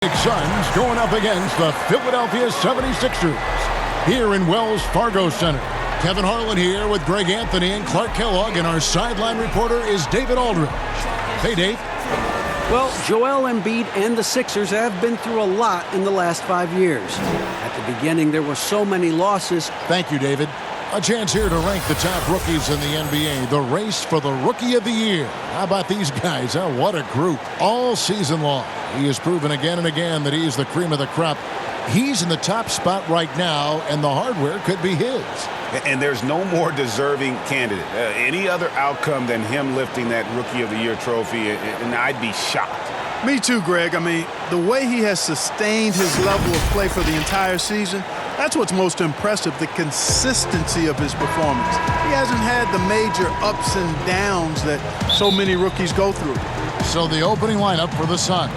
Suns going up against the Philadelphia 76ers here in Wells Fargo Center. Kevin Harlan here with Greg Anthony and Clark Kellogg, and our sideline reporter is David Aldridge. Hey, Dave. Well, Joel Embiid and the Sixers have been through a lot in the last 5 years. At the beginning, there were so many losses. Thank you, David. A chance here to rank the top rookies in the NBA. The race for the Rookie of the Year. How about these guys? Oh, what a group. All season long, he has proven again and again that he is the cream of the crop. He's in the top spot right now, and the hardware could be his. And there's no more deserving candidate. Any other outcome than him lifting that Rookie of the Year trophy, and I'd be shocked. Me too, Greg. I mean, the way he has sustained his level of play for the entire season, that's what's most impressive, the consistency of his performance. He hasn't had the major ups and downs that so many rookies go through. So the opening lineup for the Suns.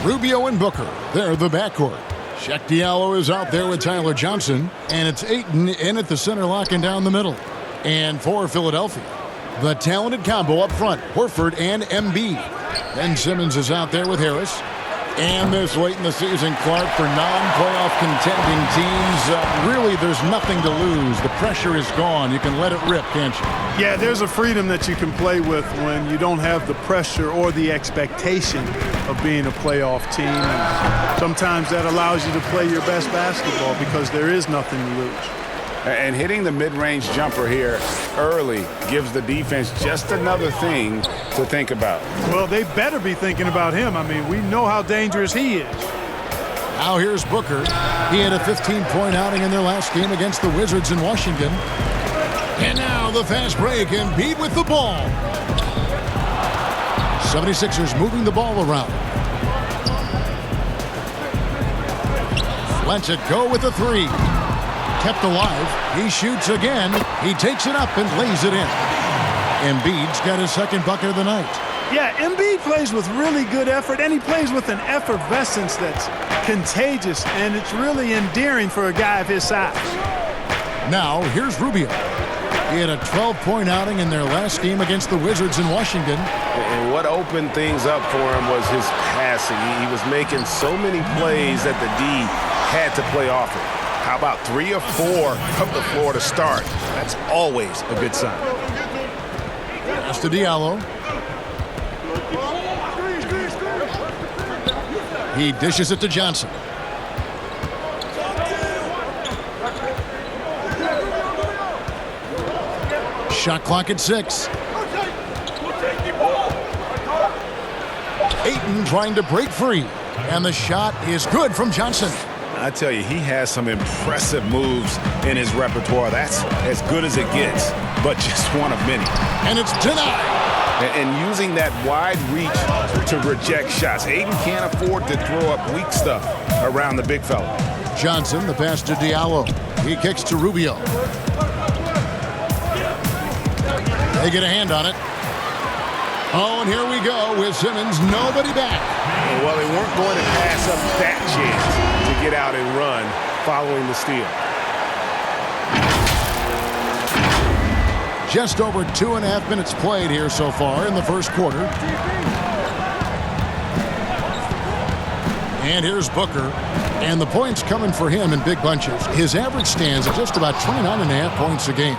Rubio and Booker, they're the backcourt. Shaq Diallo is out there with Tyler Johnson, and it's Ayton in at the center, locking down the middle. And for Philadelphia, the talented combo up front, Horford and Embiid. Ben Simmons is out there with Harris. And this late in the season, Clark, for non-playoff contending teams, really there's nothing to lose. The pressure is gone. You can let it rip, can't you? Yeah, there's a freedom that you can play with when you don't have the pressure or the expectation of being a playoff team. And sometimes that allows you to play your best basketball because there is nothing to lose. And hitting the mid-range jumper here early gives the defense just another thing to think about. Well, they better be thinking about him. I mean, we know how dangerous he is. Now here's Booker. He had a 15-point outing in their last game against the Wizards in Washington. And now the fast break, and Embiid with the ball. 76ers moving the ball around. Lets it go with a three. Kept alive. He shoots again. He takes it up and lays it in. Embiid's got his second bucket of the night. Yeah, Embiid plays with really good effort, and he plays with an effervescence that's contagious, and it's really endearing for a guy of his size. Now, here's Rubio. He had a 12-point outing in their last game against the Wizards in Washington. And what opened things up for him was his passing. He was making so many plays that the D had to play off it. How about 3 or 4 up the floor to start? That's always a good sign. Pass to Diallo. He dishes it to Johnson. Shot clock at 6. Ayton trying to break free. And the shot is good from Johnson. I tell you, he has some impressive moves in his repertoire. That's as good as it gets, but just one of many. And it's denied. And using that wide reach to reject shots. Ayton can't afford to throw up weak stuff around the big fella. Johnson, the pass to Diallo. He kicks to Rubio. They get a hand on it. Oh, and here we go with Simmons. Nobody back. Well, they weren't going to pass up that chance to get out and run following the steal. Just over 2.5 minutes played here so far in the first quarter. And here's Booker. And the points coming for him in big bunches. His average stands at just about 29.5 points a game.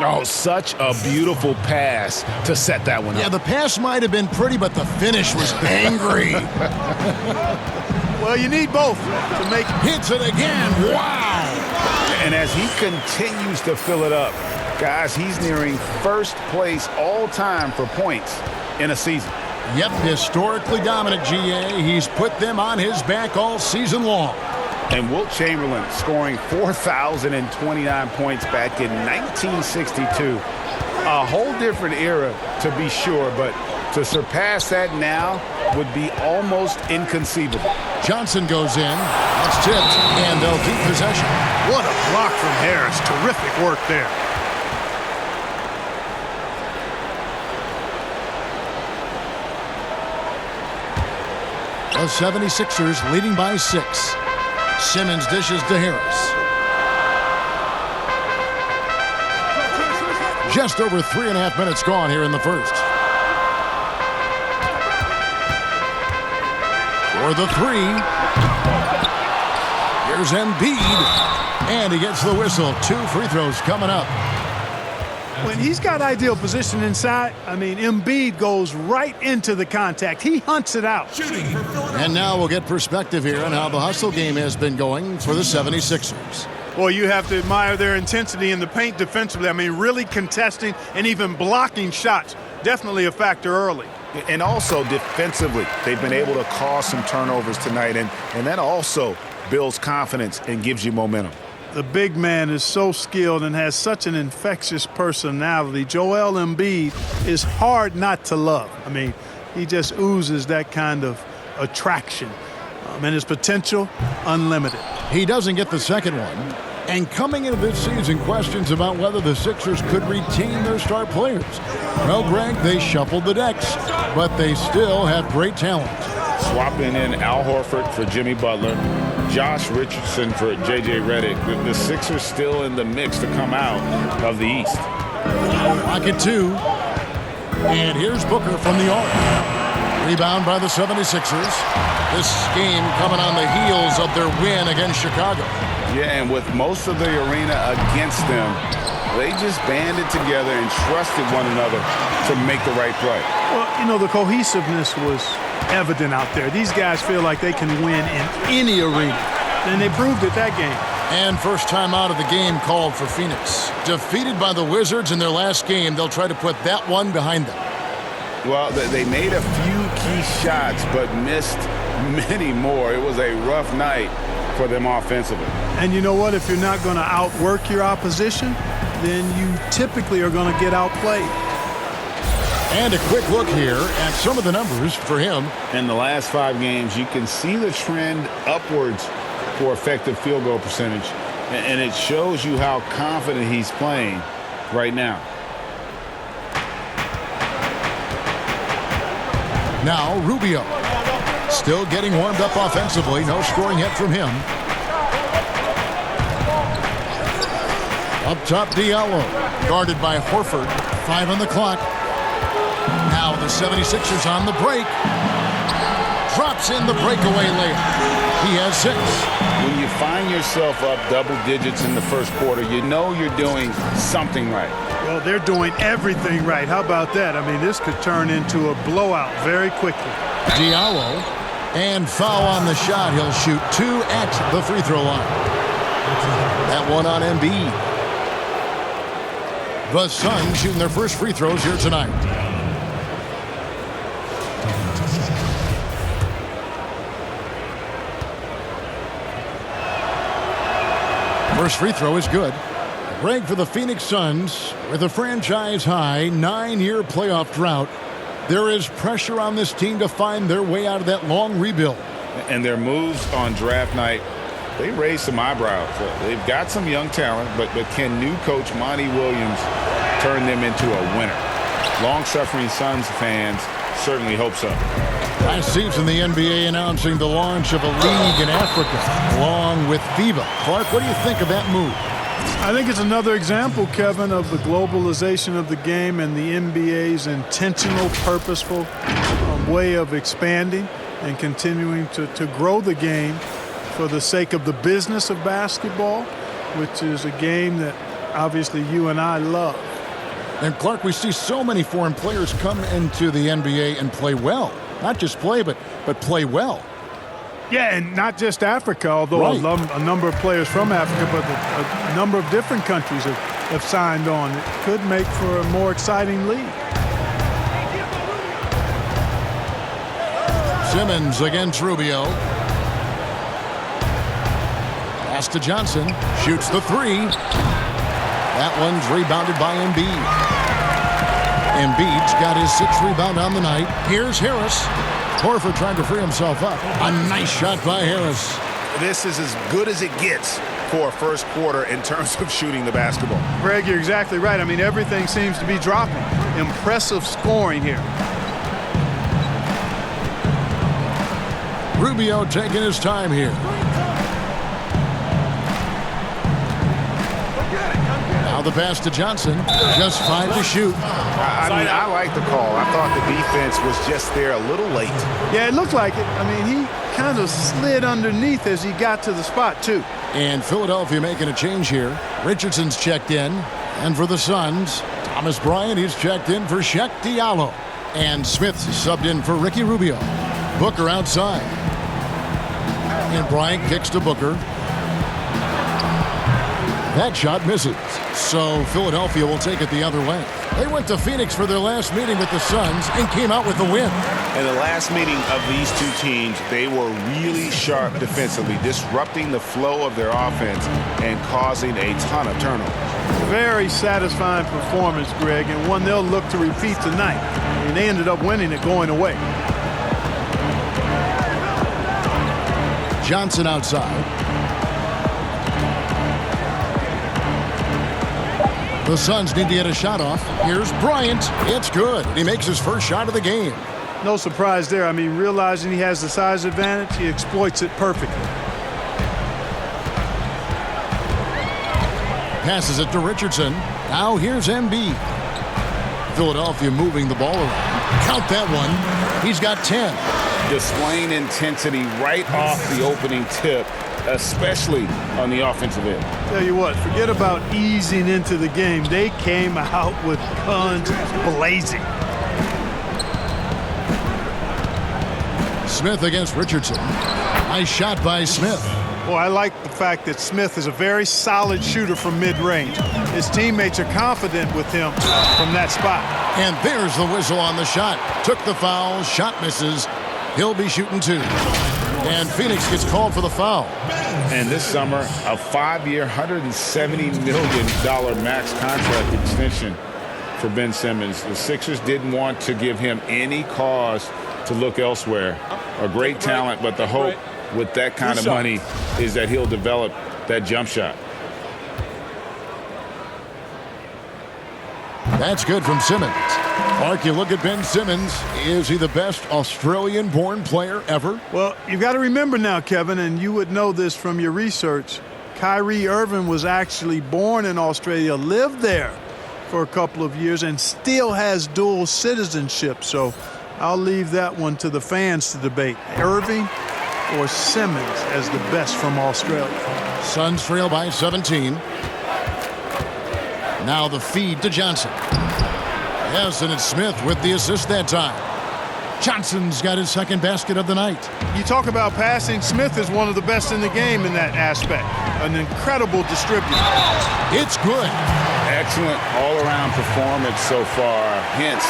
Oh, such a beautiful pass to set that one up. Yeah, the pass might have been pretty, but the finish was angry. Well, you need both to make it. Hits it again. Wow. And as he continues to fill it up, guys, he's nearing first place all time for points in a season. Yep, historically dominant, GA. He's put them on his back all season long. And Wilt Chamberlain scoring 4,029 points back in 1962. A whole different era, to be sure, but to surpass that now would be almost inconceivable. Johnson goes in. That's tipped, and they'll keep possession. What a block from Harris. Terrific work there. The 76ers leading by 6. Simmons dishes to Harris. Just over 3.5 minutes gone here in the first. for the three. Here's Embiid, and he gets the whistle. 2 free throws coming up. When he's got ideal position inside, I mean, Embiid goes right into the contact. He hunts it out. And now we'll get perspective here on how the hustle game has been going for the 76ers. Well, you have to admire their intensity in the paint defensively. I mean, really contesting and even blocking shots. Definitely a factor early. And also defensively, they've been able to cause some turnovers tonight, and that also builds confidence and gives you momentum. The big man is so skilled and has such an infectious personality. Joel Embiid is hard not to love. I mean, he just oozes that kind of attraction. And his potential, unlimited. He doesn't get the second one. And coming into this season, questions about whether the Sixers could retain their star players. Well, Greg, they shuffled the decks, but they still have great talent. Swapping in Al Horford for Jimmy Butler, Josh Richardson for J.J. Redick. The Sixers still in the mix to come out of the East. Pocket 2. And here's Booker from the arc. Rebound by the 76ers. This game coming on the heels of their win against Chicago. Yeah, and with most of the arena against them, they just banded together and trusted one another to make the right play. Well, you know, the cohesiveness was evident out there. These guys feel like they can win in any arena, and they proved it that game. And first time out of the game called for Phoenix. Defeated by the Wizards in their last game, they'll try to put that one behind them. Well, they made a few key shots, but missed many more. It was a rough night for them offensively. And you know what? If you're not going to outwork your opposition, then you typically are going to get outplayed. And a quick look here at some of the numbers for him. In the last 5 games, you can see the trend upwards for effective field goal percentage. And it shows you how confident he's playing right now. Now Rubio. Still getting warmed up offensively. No scoring yet from him. Up top, Diallo. Guarded by Horford. 5 on the clock. Now the 76ers on the break. Drops in the breakaway layup. He has 6. When you find yourself up double digits in the first quarter, you know you're doing something right. Well, they're doing everything right. How about that? I mean, this could turn into a blowout very quickly. Diallo. And foul on the shot. He'll shoot 2 at the free throw line. That one on Embiid. The Suns shooting their first free throws here tonight. First free throw is good. Greg, for the Phoenix Suns, with a franchise-high 9-year playoff drought, there is pressure on this team to find their way out of that long rebuild. And their moves on draft night, they raised some eyebrows. They've got some young talent, but can new coach Monty Williams turn them into a winner? Long-suffering Suns fans certainly hope so. Last season, the NBA announcing the launch of a league in Africa, along with FIBA. Clark, what do you think of that move? I think it's another example, Kevin, of the globalization of the game and the NBA's intentional, purposeful way of expanding and continuing to grow the game for the sake of the business of basketball, which is a game that obviously you and I love. And Clark, we see so many foreign players come into the NBA and play well. Not just play, but play well. Yeah, and not just Africa, although right. a number of players from Africa, but a number of different countries have signed on. It could make for a more exciting league. Simmons against Rubio. Pass to Johnson. Shoots the 3. That one's rebounded by Embiid. Embiid's got his 6th rebound on the night. Here's Harris. Horford trying to free himself up. A nice shot by Harris. This is as good as it gets for a first quarter in terms of shooting the basketball. Greg, you're exactly right. I mean, everything seems to be dropping. Impressive scoring here. Rubio taking his time here. Now Now the pass to Johnson. Just 5 to shoot. I like the call. I thought the defense was just there a little late. Yeah, it looked like it. I mean, he kind of slid underneath as he got to the spot, too. And Philadelphia making a change here. Richardson's checked in. And for the Suns, Thomas Bryant, he's checked in for Shaq Diallo. And Smith's subbed in for Ricky Rubio. Booker outside. And Bryant kicks to Booker. That shot misses. So Philadelphia will take it the other way. They went to Phoenix for their last meeting with the Suns and came out with the win. In the last meeting of these two teams, they were really sharp defensively, disrupting the flow of their offense and causing a ton of turnovers. Very satisfying performance, Greg, and one they'll look to repeat tonight. And they ended up winning it going away. Johnson outside. The Suns need to get a shot off. Here's Bryant. It's good. He makes his first shot of the game. No surprise there. I mean, realizing he has the size advantage, he exploits it perfectly. Passes it to Richardson. Now here's Embiid. Philadelphia moving the ball around. Count that one. He's got 10. Displaying intensity right off the opening tip, especially on the offensive end. Tell you what, forget about easing into the game. They came out with guns blazing. Smith against Richardson. Nice shot by Smith. Well, I like the fact that Smith is a very solid shooter from mid-range. His teammates are confident with him from that spot. And there's the whistle on the shot. Took the foul. Shot misses. He'll be shooting 2. And Phoenix gets called for the foul. And this summer, a 5-year, $170 million max contract extension for Ben Simmons. The Sixers didn't want to give him any cause to look elsewhere. A great talent, but the hope with that kind of money is that he'll develop that jump shot. That's good from Simmons. Mark, you look at Ben Simmons. Is he the best Australian-born player ever? Well, you've got to remember now, Kevin, and you would know this from your research, Kyrie Irving was actually born in Australia, lived there for a couple of years, and still has dual citizenship. So I'll leave that one to the fans to debate. Irving or Simmons as the best from Australia. Suns trail by 17. Now the feed to Johnson. Yes, and it's Smith with the assist that time. Johnson's got his second basket of the night. You talk about passing, Smith is one of the best in the game in that aspect. An incredible distributor. It's good. Excellent all-around performance so far, hence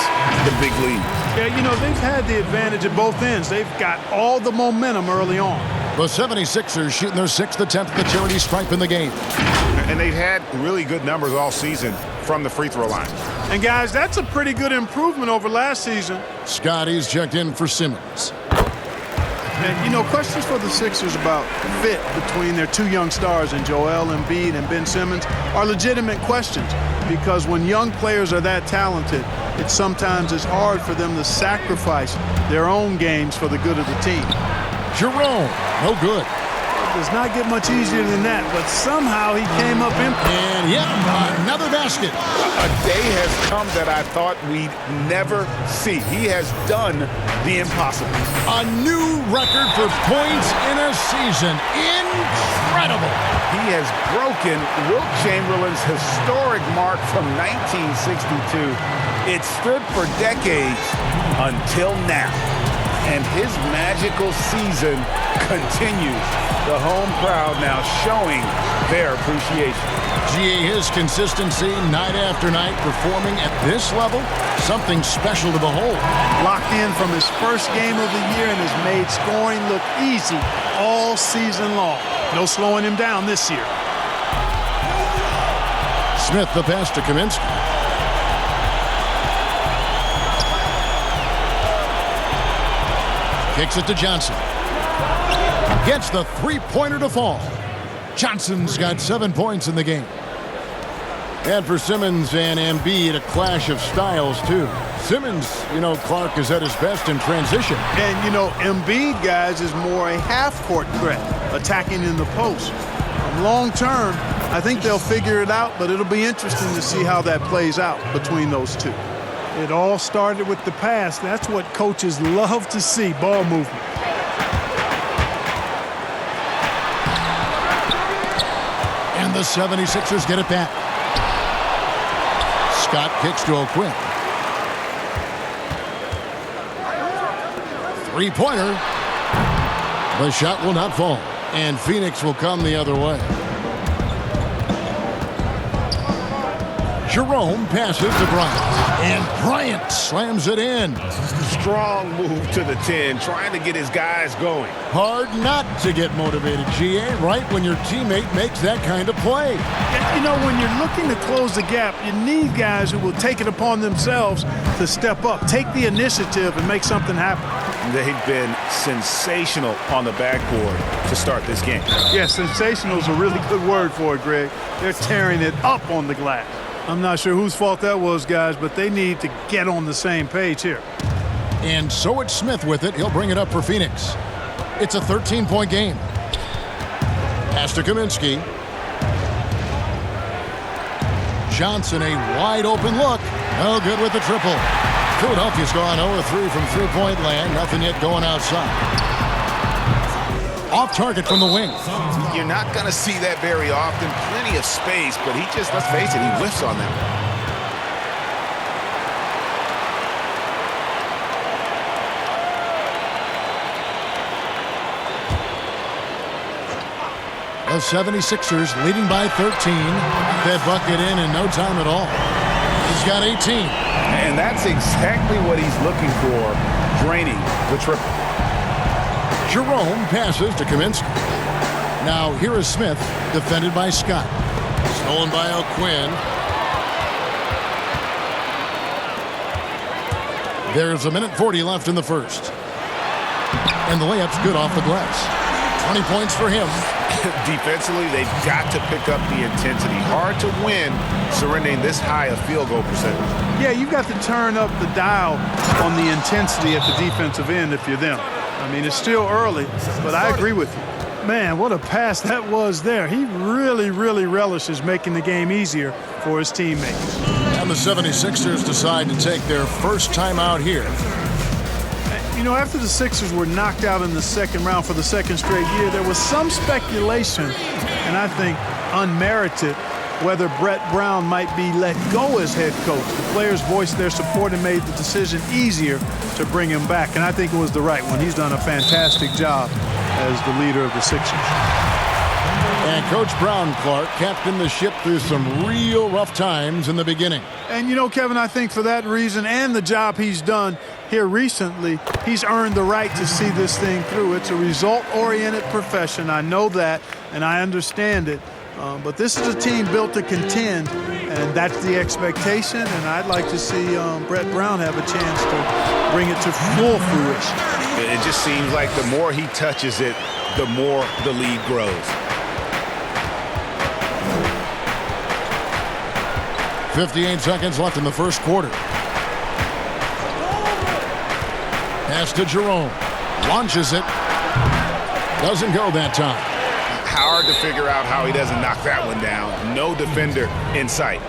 the big lead. Yeah, you know, they've had the advantage at both ends. They've got all the momentum early on. The 76ers shooting their 6th attempt at the charity stripe in the game. And they've had really good numbers all season from the free throw line. And guys, that's a pretty good improvement over last season. Scotty's checked in for Simmons. And, you know, questions for the Sixers about fit between their two young stars in Joel Embiid and Ben Simmons are legitimate questions, because when young players are that talented, it sometimes is hard for them to sacrifice their own games for the good of the team. Jerome, no good. It does not get much easier than that, but somehow he came up empty. And yet, another basket. A day has come that I thought we'd never see. He has done the impossible. A new record for points in a season. Incredible. He has broken Wilt Chamberlain's historic mark from 1962. It stood for decades until now. And his magical season continues. The home crowd now showing their appreciation. GA, his consistency night after night, performing at this level, something special to behold. Locked in from his first game of the year and has made scoring look easy all season long. No slowing him down this year. Smith the pass to Kaminsky. Kicks it to Johnson. Gets the three-pointer to fall. Johnson's got 7 points in the game. And for Simmons and Embiid, a clash of styles, too. Simmons, you know, Clark, is at his best in transition. And, you know, Embiid, guys, is more a half-court threat, attacking in the post. Long term, I think they'll figure it out, but it'll be interesting to see how that plays out between those two. It all started with the pass. That's what coaches love to see, ball movement. And the 76ers get it back. Scott kicks to O'Quinn. Three-pointer. The shot will not fall. And Phoenix will come the other way. Jerome passes to Bryant. And Bryant slams it in. Strong move to the 10, trying to get his guys going. Hard not to get motivated, GA, right when your teammate makes that kind of play. You know, when you're looking to close the gap, you need guys who will take it upon themselves to step up, take the initiative, and make something happen. They've been sensational on the backboard to start this game. Yeah, sensational is a really good word for it, Greg. They're tearing it up on the glass. I'm not sure whose fault that was, guys, but they need to get on the same page here. And so it's Smith with it. He'll bring it up for Phoenix. It's a 13-point game. Pass to Kaminsky. Johnson, a wide-open look. No good with the triple. Philadelphia's gone 0-3 from three-point land. Nothing yet going outside. Off target from the wing. You're not going to see that very often. Plenty of space, but he just, let's face it, he whiffs on that. The 76ers leading by 13. That bucket in no time at all. He's got 18. And that's exactly what he's looking for, draining the triple. Jerome passes to Kaminsky. Now here is Smith, defended by Scott. Stolen by O'Quinn. There's 1:40 left in the first. And the layup's good off the glass. 20 points for him. Defensively, they've got to pick up the intensity. Hard to win surrendering this high a field goal percentage. Yeah, you've got to turn up the dial on the intensity at the defensive end if you're them. I mean, it's still early, but I agree with you. Man, what a pass that was there. He really, really relishes making the game easier for his teammates. And the 76ers decide to take their first time out here. You know, after the Sixers were knocked out in the second round for the second straight year, there was some speculation, and I think unmerited, whether Brett Brown might be let go as head coach. The players voiced their support and made the decision easier to bring him back, and I think it was the right one. He's done a fantastic job as the leader of the Sixers. And Coach Brown, Clark, captained the ship through some real rough times in the beginning. And, you know, Kevin, I think for that reason and the job he's done here recently, he's earned the right to see this thing through. It's a result-oriented profession. I know that, and I understand it. But this is a team built to contend, and that's the expectation. And I'd like to see Brett Brown have a chance to bring it to full fruition. It just seems like the more he touches it, the more the league grows. 58 seconds left in the first quarter. Pass to Jerome. Launches it. Doesn't go that time. Hard to figure out how he doesn't knock that one down. No defender in sight.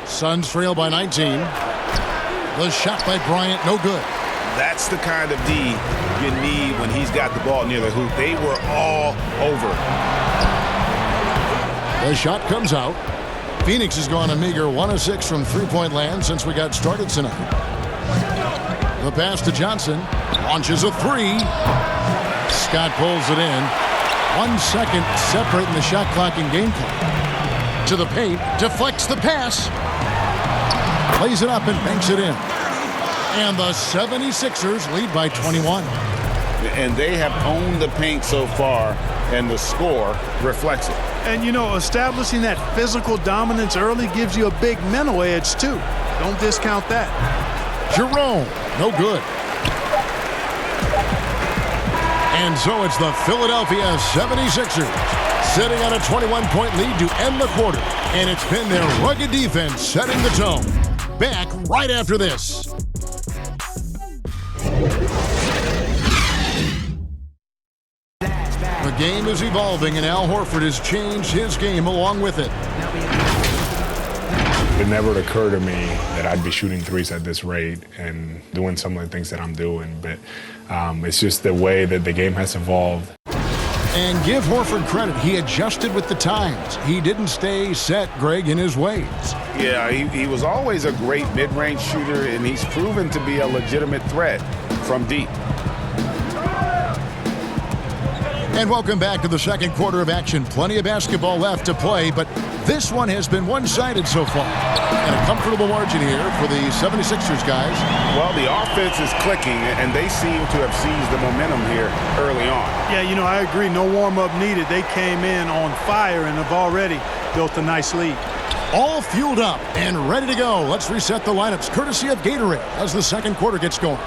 Suns trail by 19. The shot by Bryant, no good. That's the kind of D you need when he's got the ball near the hoop. They were all over. The shot comes out. Phoenix has gone a meager 1 of 6 from three-point land since we got started tonight. The pass to Johnson. Launches a three. Scott pulls it in. 1 second separating the shot clock and game clock. To the paint. Deflects the pass. Plays it up and banks it in. And the 76ers lead by 21. And they have owned the paint so far, and the score reflects it. And, you know, establishing that physical dominance early gives you a big mental edge, too. Don't discount that. Jerome, no good. And so it's the Philadelphia 76ers sitting on a 21-point lead to end the quarter. And it's been their rugged defense setting the tone. back right after this. The game is evolving, and Al Horford has changed his game along with it. It never occurred to me that I'd be shooting threes at this rate and doing some of the things that I'm doing. But it's just the way that the game has evolved. And give Horford credit. He adjusted with the times. He didn't stay set, Greg, in his ways. Yeah, he was always a great mid-range shooter, and he's proven to be a legitimate threat from deep. And welcome back to the second quarter of action. Plenty of basketball left to play, but this one has been one-sided so far. And a comfortable margin here for the 76ers guys. Well, the offense is clicking, and they seem to have seized the momentum here early on. Yeah, you know, I agree. No warm-up needed. They came in on fire and have already built a nice lead. All fueled up and ready to go. Let's reset the lineups, courtesy of Gatorade, as the second quarter gets going.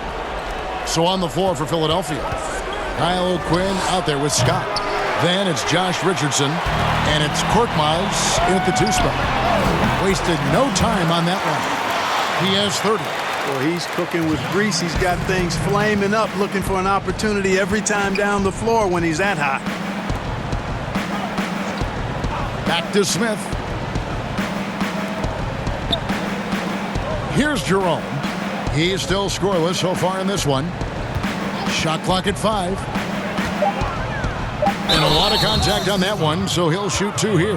So on the floor for Philadelphia, Kyle O'Quinn out there with Scott. Then it's Josh Richardson, and it's Korkmaz in at the 2 spot. Wasted no time on that one. He has 30. Well, he's cooking with grease. He's got things flaming up, looking for an opportunity every time down the floor when he's that hot. Back to Smith. Here's Jerome. He's still scoreless so far in this one. Shot clock at 5. And a lot of contact on that one, so he'll shoot 2 here.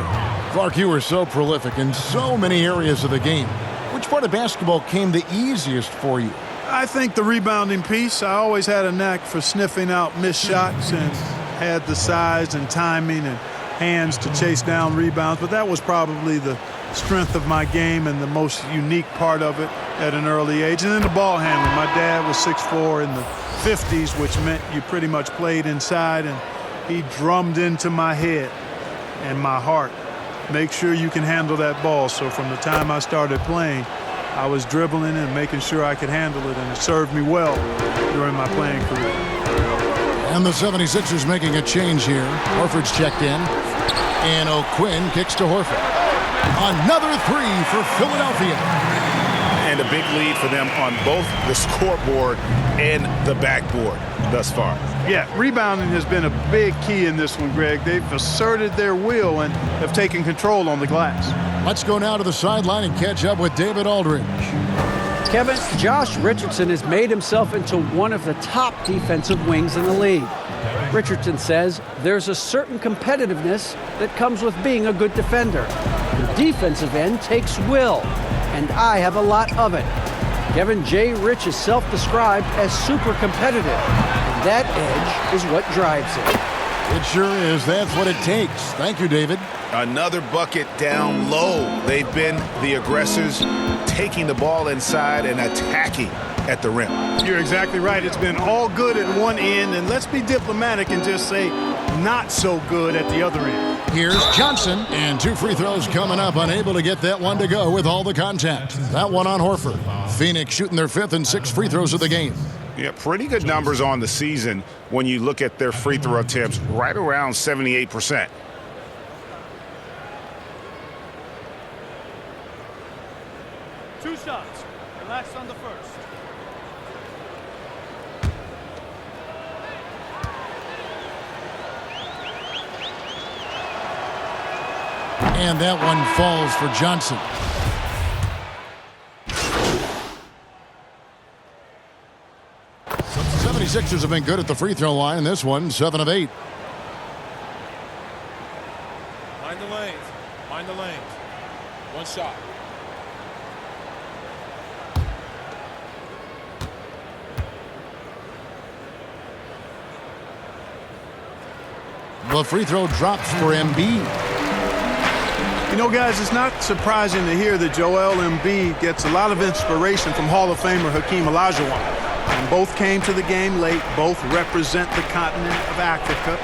Clark, you were so prolific in so many areas of the game. Which part of basketball came the easiest for you? I think the rebounding piece. I always had a knack for sniffing out missed shots and had the size and timing and hands to chase down rebounds, but that was probably the strength of my game and the most unique part of it at an early age. And then the ball handling. My dad was 6'4" in the 50s, which meant you pretty much played inside, and he drummed into my head and my heart, make sure you can handle that ball. So from the time I started playing, I was dribbling and making sure I could handle it, and it served me well during my playing career. And the 76ers making a change here. Horford's checked in, and O'Quinn kicks to Horford. Another 3 for Philadelphia. And a big lead for them on both the scoreboard and the backboard thus far. Yeah, rebounding has been a big key in this one, Greg. They've asserted their will and have taken control on the glass. Let's go now to the sideline and catch up with David Aldridge. Kevin, Josh Richardson has made himself into one of the top defensive wings in the league. Richardson says there's a certain competitiveness that comes with being a good defender. The defensive end takes will, and I have a lot of it. Kevin J. Rich is self-described as super competitive, and that edge is what drives him. It sure is. That's what it takes. Thank you, David. Another bucket down low. They've been the aggressors, taking the ball inside and attacking at the rim. You're exactly right. It's been all good at one end, and let's be diplomatic and just say not so good at the other end. Here's Johnson, and 2 free throws coming up, unable to get that one to go with all the contact. That one on Horford. Phoenix shooting their 5th and 6th free throws of the game. Yeah, pretty good numbers on the season when you look at their free throw attempts, right around 78%. Two shots. Relax on the first. And that one falls for Johnson. The 76ers have been good at the free throw line in this one, 7 of 8. Mind the lanes. Mind the lanes. One shot. The free throw drops for Embiid. You know, guys, it's not surprising to hear that Joel Embiid gets a lot of inspiration from Hall of Famer Hakeem Olajuwon. And both came to the game late. Both represent the continent of Africa.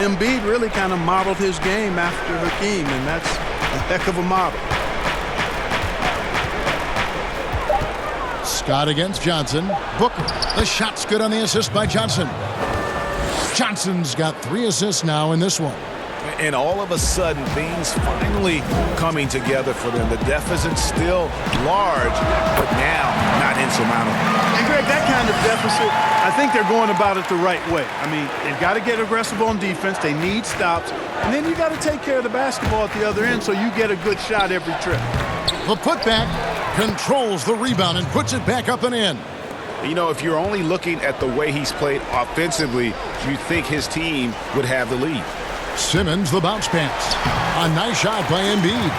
And Embiid really kind of modeled his game after Hakeem, and that's a heck of a model. Scott against Johnson. Booker. The shot's good on the assist by Johnson. Johnson's got 3 assists now in this one. And all of a sudden, things finally coming together for them. The deficit's still large, but now not insurmountable. And Greg, that kind of deficit, I think they're going about it the right way. I mean, they've got to get aggressive on defense. They need stops. And then you got to take care of the basketball at the other end so you get a good shot every trip. The putback controls the rebound and puts it back up and in. You know, if you're only looking at the way he's played offensively, you think his team would have the lead. Simmons, the bounce pass. A nice shot by Embiid.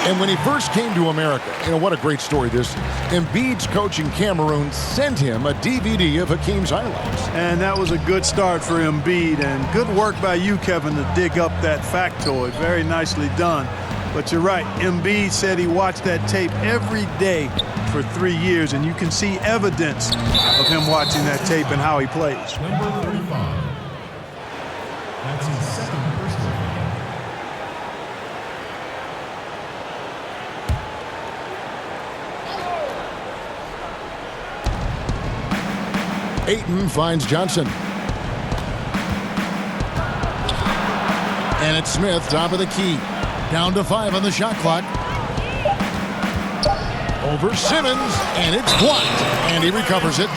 And when he first came to America, what a great story this is. Embiid's coach in Cameroon sent him a DVD of Hakeem's highlights. And that was a good start for Embiid. And good work by you, Kevin, to dig up that factoid. Very nicely done. But you're right. Embiid said he watched that tape every day for 3 years, and you can see evidence of him watching that tape and how he plays. Number 35. That's his second personal foul. Ayton finds Johnson. And it's Smith, top of the key. Down to 5 on the shot clock. Over Simmons, and it's blocked. And he recovers it.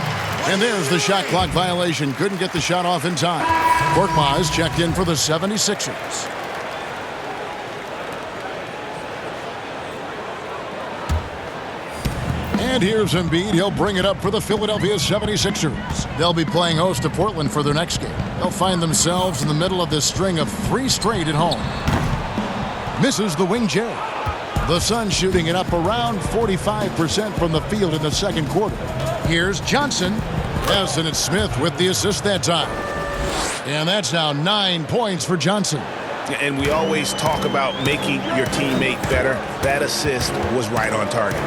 And there's the shot clock violation. Couldn't get the shot off in time. Korkmaz checked in for the 76ers. And here's Embiid. He'll bring it up for the Philadelphia 76ers. They'll be playing host to Portland for their next game. They'll find themselves in the middle of this string of 3 straight at home. Misses the wing J. The Suns shooting it up around 45% from the field in the second quarter. Here's Johnson. Yes, and it's Smith with the assist that time. And that's now 9 points for Johnson. And we always talk about making your teammate better. That assist was right on target.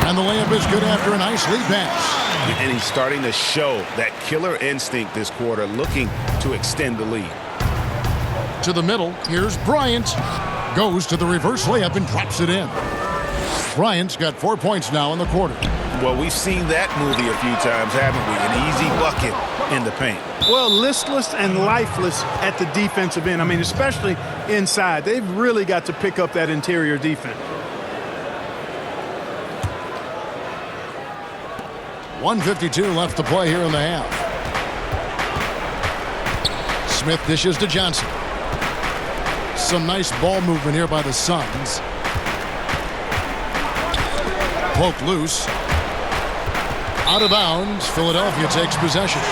And the layup is good after a nice lead pass. And he's starting to show that killer instinct this quarter, looking to extend the lead. To the middle, here's Bryant. Goes to the reverse layup and drops it in. Bryant's got 4 points now in the quarter. Well, we've seen that movie a few times, haven't we? An easy bucket in the paint. Well, listless and lifeless at the defensive end. I mean, especially inside. They've really got to pick up that interior defense. 1:52 left to play here in the half. Smith dishes to Johnson. Some nice ball movement here by the Suns. Poked loose. Out of bounds. Philadelphia takes possession.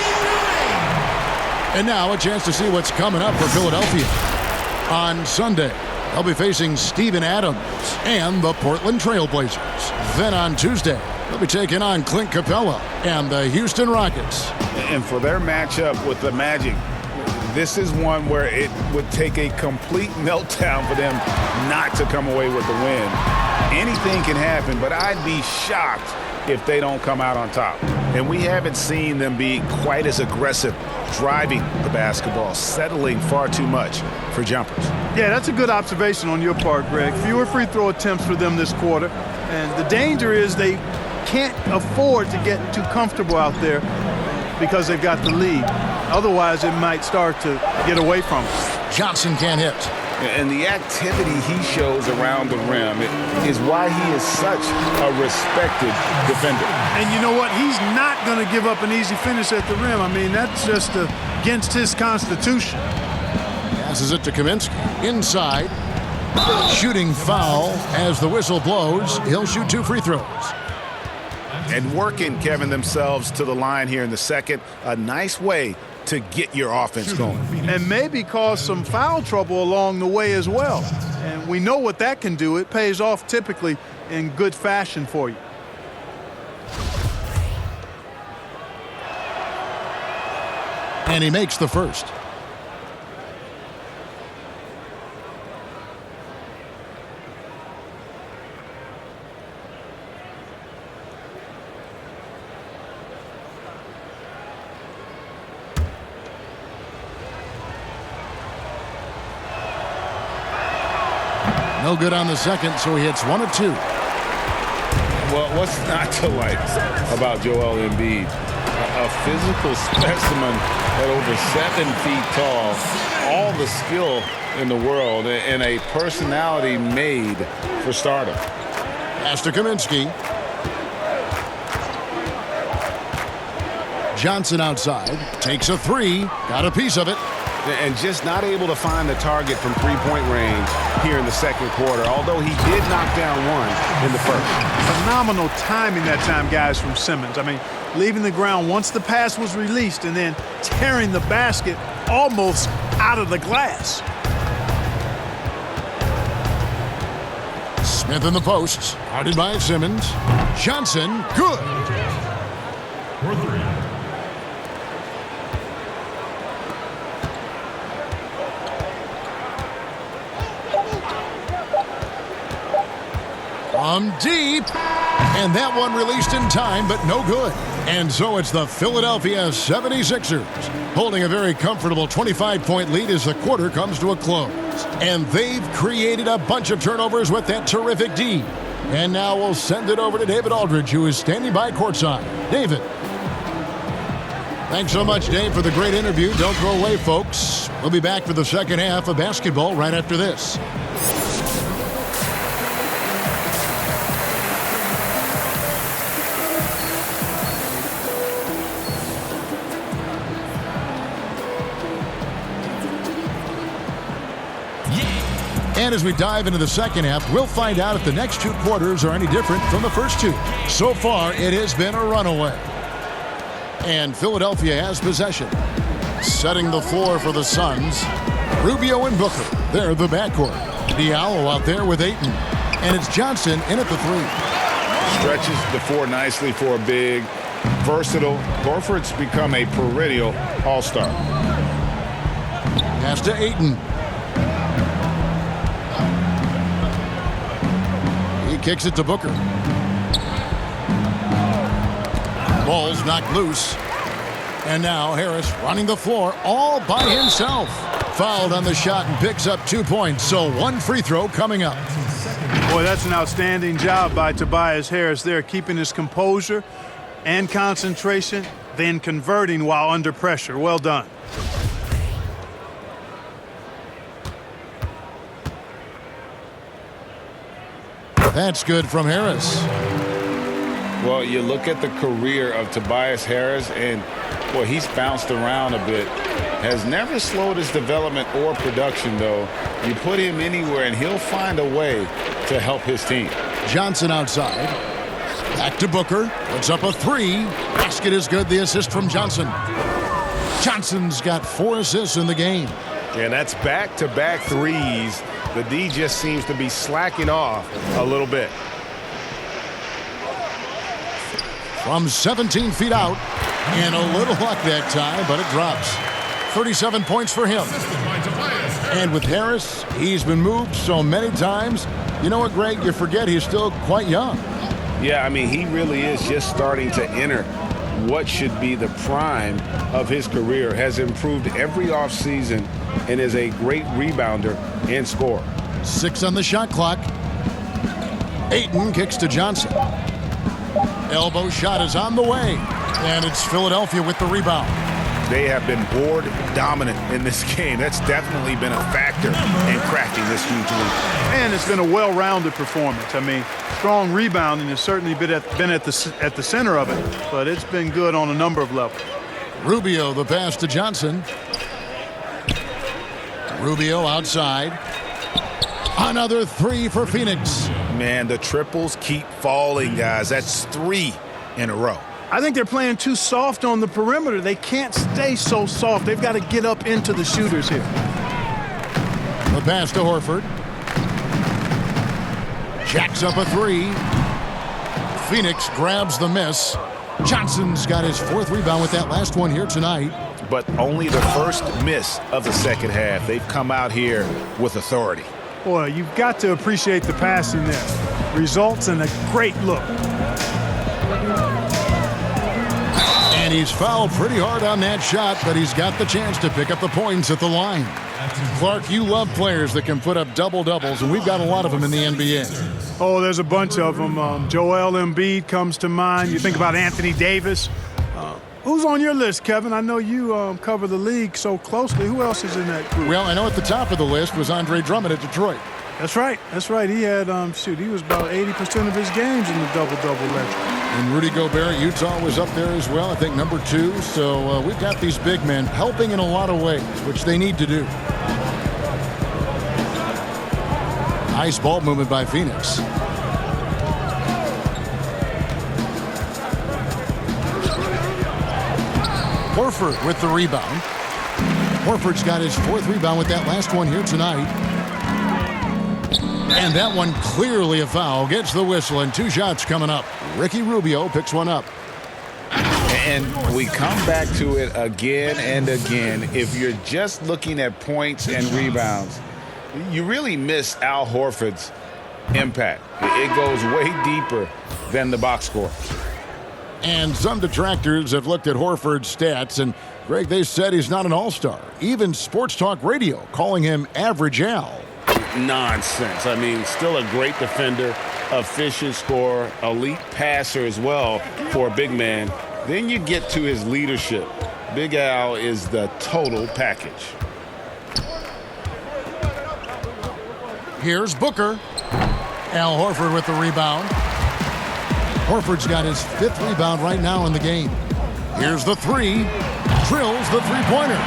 And now a chance to see what's coming up for Philadelphia. On Sunday, they'll be facing Steven Adams and the Portland Trail Blazers. Then on Tuesday, they'll be taking on Clint Capella and the Houston Rockets. And for their matchup with the Magic, this is one where it would take a complete meltdown for them not to come away with the win. Anything can happen, but I'd be shocked if they don't come out on top. And we haven't seen them be quite as aggressive driving the basketball, settling far too much for jumpers. Yeah, that's a good observation on your part, Greg. Fewer free throw attempts for them this quarter. And the danger is they can't afford to get too comfortable out there because they've got the lead. Otherwise, it might start to get away from them. Johnson can't hit. And the activity he shows around the rim is why he is such a respected defender. And you know what? He's not going to give up an easy finish at the rim. I mean, that's just against his constitution. Passes it to Kaminsky. Inside. Shooting foul as the whistle blows. He'll shoot 2 free throws. And working, Kevin, themselves to the line here in the second. A nice way to get your offense going. And maybe cause some foul trouble along the way as well. And we know what that can do. It pays off typically in good fashion for you. And he makes the first. No good on the second, so he hits 1 of 2. Well, what's not to like about Joel Embiid? A physical specimen at over 7 feet tall, all the skill in the world and a personality made for stardom. Pass to Kaminsky. Johnson outside. Takes a three. Got a piece of it. And just not able to find the target from three-point range here in the second quarter, although he did knock down one in the first. Phenomenal timing that time, guys, from Simmons. I mean, leaving the ground once the pass was released and then tearing the basket almost out of the glass. Smith in the post. Guarded by Simmons. Johnson, good. For three. From deep. And that one released in time, but no good. And so it's the Philadelphia 76ers holding a very comfortable 25-point lead as the quarter comes to a close. And they've created a bunch of turnovers with that terrific D. And now we'll send it over to David Aldridge, who is standing by courtside. David. Thanks so much, Dave, for the great interview. Don't go away, folks. We'll be back for the second half of basketball right after this. And as we dive into the second half, we'll find out if the next two quarters are any different from the first two. So far, it has been a runaway. And Philadelphia has possession. Setting the floor for the Suns, Rubio and Booker. They're the backcourt. Diallo out there with Ayton. And it's Johnson in at the three. Stretches the floor nicely for a big, versatile. Horford's become a perennial all-star. Pass to Ayton. He kicks it to Booker. Ball's knocked loose. And now Harris running the floor all by himself. Fouled on the shot and picks up 2 points. So one free throw coming up. Boy, that's an outstanding job by Tobias Harris there, keeping his composure and concentration, then converting while under pressure. Well done. That's good from Harris. Well, you look at the career of Tobias Harris, and, boy, he's bounced around a bit. Has never slowed his development or production, though. You put him anywhere, and he'll find a way to help his team. Johnson outside. Back to Booker. Puts up a three. Basket is good. The assist from Johnson. Johnson's got 4 assists in the game. And that's back-to-back threes. The D just seems to be slacking off a little bit. From 17 feet out. And a little luck that time, but it drops. 37 points for him. And with Harris, he's been moved so many times. You know what, Greg? You forget he's still quite young. Yeah, I mean, he really is just starting to enter what should be the prime of his career. Has improved every offseason and is a great rebounder and scorer. 6 on the shot clock. Ayton kicks to Johnson. Elbow shot is on the way. And it's Philadelphia with the rebound. They have been board dominant in this game. That's definitely been a factor in cracking this huge lead. And it's been a well-rounded performance. I mean, strong rebounding has certainly been at the center of it, but it's been good on a number of levels. Rubio, the pass to Johnson. Rubio outside. Another three for Phoenix. Man, the triples keep falling, guys. That's 3 in a row. I think they're playing too soft on the perimeter. They can't stay so soft. They've got to get up into the shooters here. The pass to Horford. Jacks up a three. Phoenix grabs the miss. Johnson's got his 4th rebound with that last one here tonight. But only the first miss of the second half. They've come out here with authority. Boy, you've got to appreciate the passing there. Results in a great look. And he's fouled pretty hard on that shot, but he's got the chance to pick up the points at the line. Clark, you love players that can put up double-doubles, and we've got a lot of them in the NBA. Oh, there's a bunch of them. Joel Embiid comes to mind. You think about Anthony Davis. Who's on your list, Kevin? I know you cover the league so closely. Who else is in that group? Well, I know at the top of the list was Andre Drummond at Detroit. That's right. That's right. He had, he was about 80% of his games in the double-double ledger. And Rudy Gobert, Utah, was up there as well, I think number 2. So we've got these big men helping in a lot of ways, which they need to do. Nice ball movement by Phoenix. Horford with the rebound. Horford's got his 4th rebound with that last one here tonight. And that one clearly a foul. Gets the whistle and 2 shots coming up. Ricky Rubio picks one up. And we come back to it again and again. If you're just looking at points and rebounds, you really miss Al Horford's impact. It goes way deeper than the box score. And some detractors have looked at Horford's stats, and Greg, they said he's not an all-star. Even Sports Talk Radio calling him Average Al. Nonsense. I mean, still a great defender, efficient scorer, elite passer as well for a big man. Then you get to his leadership. Big Al is the total package. Here's Booker. Al Horford with the rebound. Horford's got his 5th rebound right now in the game. Here's the 3. Drills the three-pointer.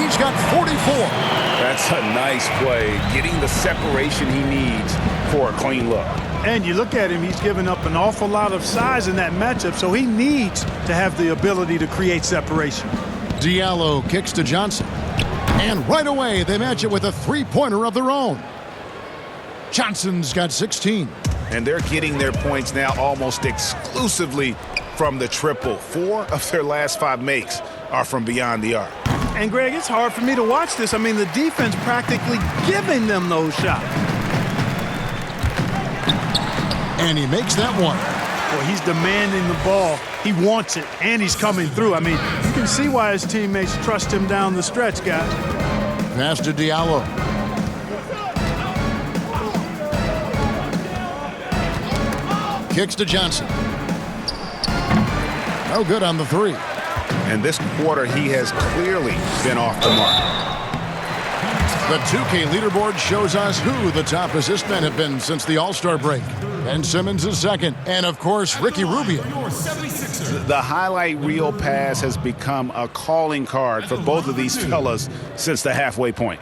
He's got 44. That's a nice play, getting the separation he needs for a clean look. And you look at him, he's given up an awful lot of size in that matchup, so he needs to have the ability to create separation. Diallo kicks to Johnson. And right away, they match it with a three-pointer of their own. Johnson's got 16. And they're getting their points now almost exclusively from the triple. 4 of their last 5 makes are from beyond the arc. And, Greg, it's hard for me to watch this. I mean, the defense practically giving them those shots. And he makes that one. Well, he's demanding the ball. He wants it, and he's coming through. I mean, you can see why his teammates trust him down the stretch, guys. Pass to Diallo. Kicks to Johnson. No good on the 3. And this quarter, he has clearly been off the mark. The 2K leaderboard shows us who the top assist men have been since the All-Star break. Ben Simmons is second, and of course, Ricky Rubio. The highlight reel pass has become a calling card for both of these fellas since the halfway point.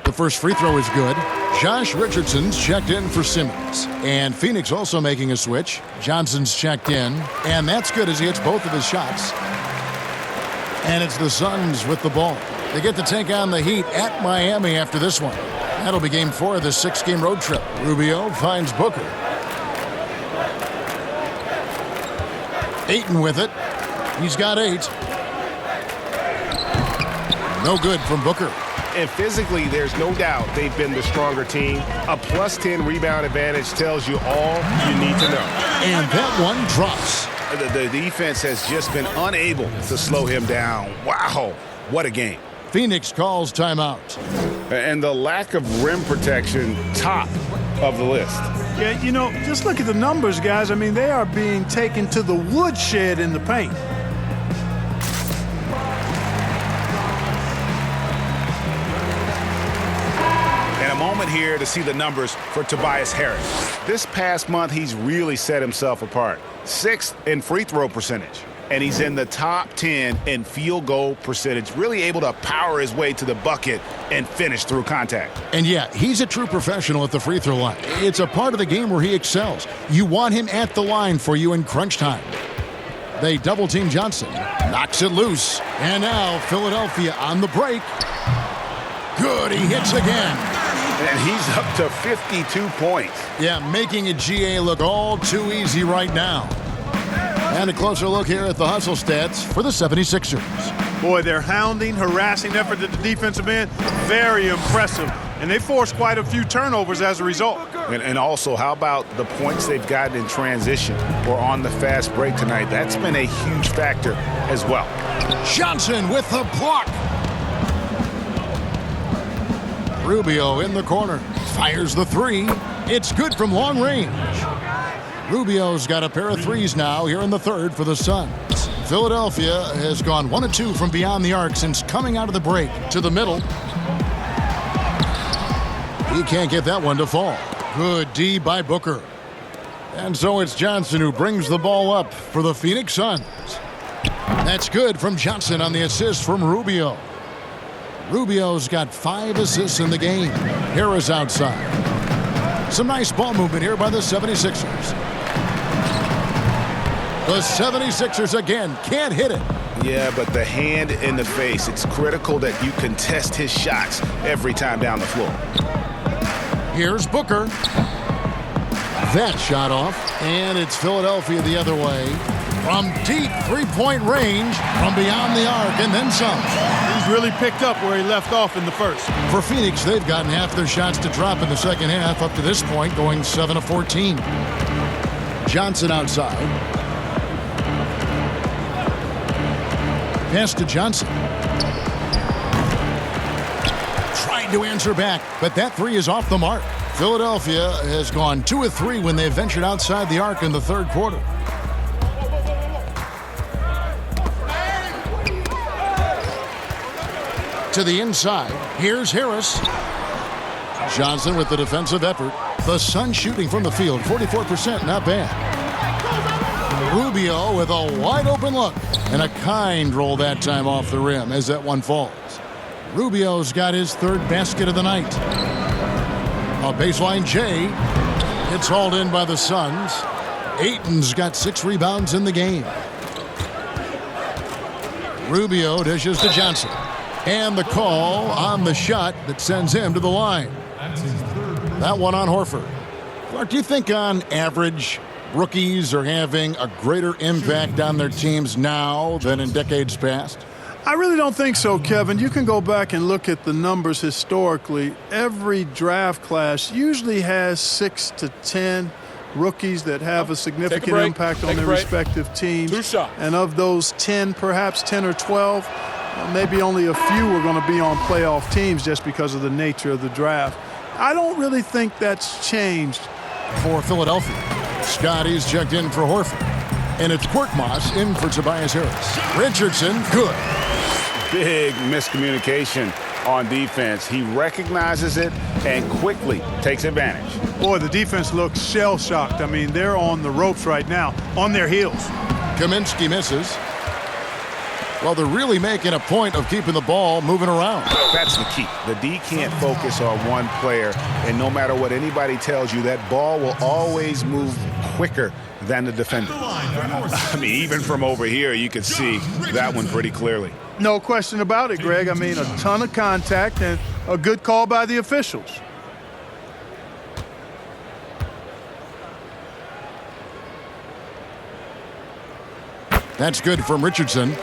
The first free throw is good. Josh Richardson's checked in for Simmons. And Phoenix also making a switch. Johnson's checked in. And that's good as he hits both of his shots. And it's the Suns with the ball. They get to take on the Heat at Miami after this one. That'll be game 4 of the 6-game road trip. Rubio finds Booker. Ayton with it. He's got 8. No good from Booker. And physically, there's no doubt they've been the stronger team. A plus 10 rebound advantage tells you all you need to know. And that one drops. The defense has just been unable to slow him down. Wow, what a game. Phoenix calls timeout. And the lack of rim protection, top of the list. Yeah, you know, just look at the numbers, guys. I mean, they are being taken to the woodshed in the paint. Moment here to see the numbers for Tobias Harris. This past month, he's really set himself apart. 6th in free throw percentage. And he's in the top 10 in field goal percentage. Really able to power his way to the bucket and finish through contact. And yeah, he's a true professional at the free throw line. It's a part of the game where he excels. You want him at the line for you in crunch time. They double team Johnson. Knocks it loose. And now Philadelphia on the break. Good, he hits again. And he's up to 52 points. Yeah, making a GA look all too easy right now. And a closer look here at the hustle stats for the 76ers. Boy, their hounding, harassing effort at the defensive end, very impressive. And they forced quite a few turnovers as a result. And also, how about the points they've gotten in transition or on the fast break tonight? That's been a huge factor as well. Johnson with the block. Rubio in the corner. Fires the three. It's good from long range. Rubio's got a pair of threes now here in the third for the Suns. Philadelphia has gone 1 of 2 from beyond the arc since coming out of the break. To the middle. He can't get that one to fall. Good D by Booker. And so it's Johnson who brings the ball up for the Phoenix Suns. That's good from Johnson on the assist from Rubio. Rubio's got 5 assists in the game. Harris outside. Some nice ball movement here by the 76ers. The 76ers again can't hit it. Yeah, but the hand in the face, it's critical that you contest his shots every time down the floor. Here's Booker. That shot off, and it's Philadelphia the other way. From deep three-point range, from beyond the arc, and then some. He's really picked up where he left off in the first. For Phoenix, they've gotten half their shots to drop in the second half up to this point, going 7 of 14. Johnson outside. Pass to Johnson. Tried to answer back, but that three is off the mark. Philadelphia has gone 2 of 3 when they ventured outside the arc in the third quarter. To the inside. Here's Harris. Johnson with the defensive effort. The Suns shooting from the field, 44%, not bad. Rubio with a wide open look. And a kind roll that time off the rim as that one falls. Rubio's got his third basket of the night. A baseline J. It's hauled in by the Suns. Ayton's got 6 rebounds in the game. Rubio dishes to Johnson. And the call on the shot that sends him to the line. That one on Horford. Clark, do you think on average rookies are having a greater impact on their teams now than in decades past? I really don't think so, Kevin. You can go back and look at the numbers historically. Every draft class usually has 6 to 10 rookies that have a significant impact on their respective teams. 2 shots. And of those 10, perhaps 10 or 12, maybe only a few are going to be on playoff teams just because of the nature of the draft. I don't really think that's changed. For Philadelphia, Scotty's checked in for Horford. And it's Quirkmoss in for Tobias Harris. Richardson, good. Big miscommunication on defense. He recognizes it and quickly takes advantage. Boy, the defense looks shell-shocked. I mean, they're on the ropes right now, on their heels. Kaminsky misses. Well, they're really making a point of keeping the ball moving around. That's the key. The D can't focus on one player, and no matter what anybody tells you, that ball will always move quicker than the defender. I mean, even from over here, you can see that one pretty clearly. No question about it, Greg. I mean, a ton of contact and a good call by the officials. That's good from Richardson.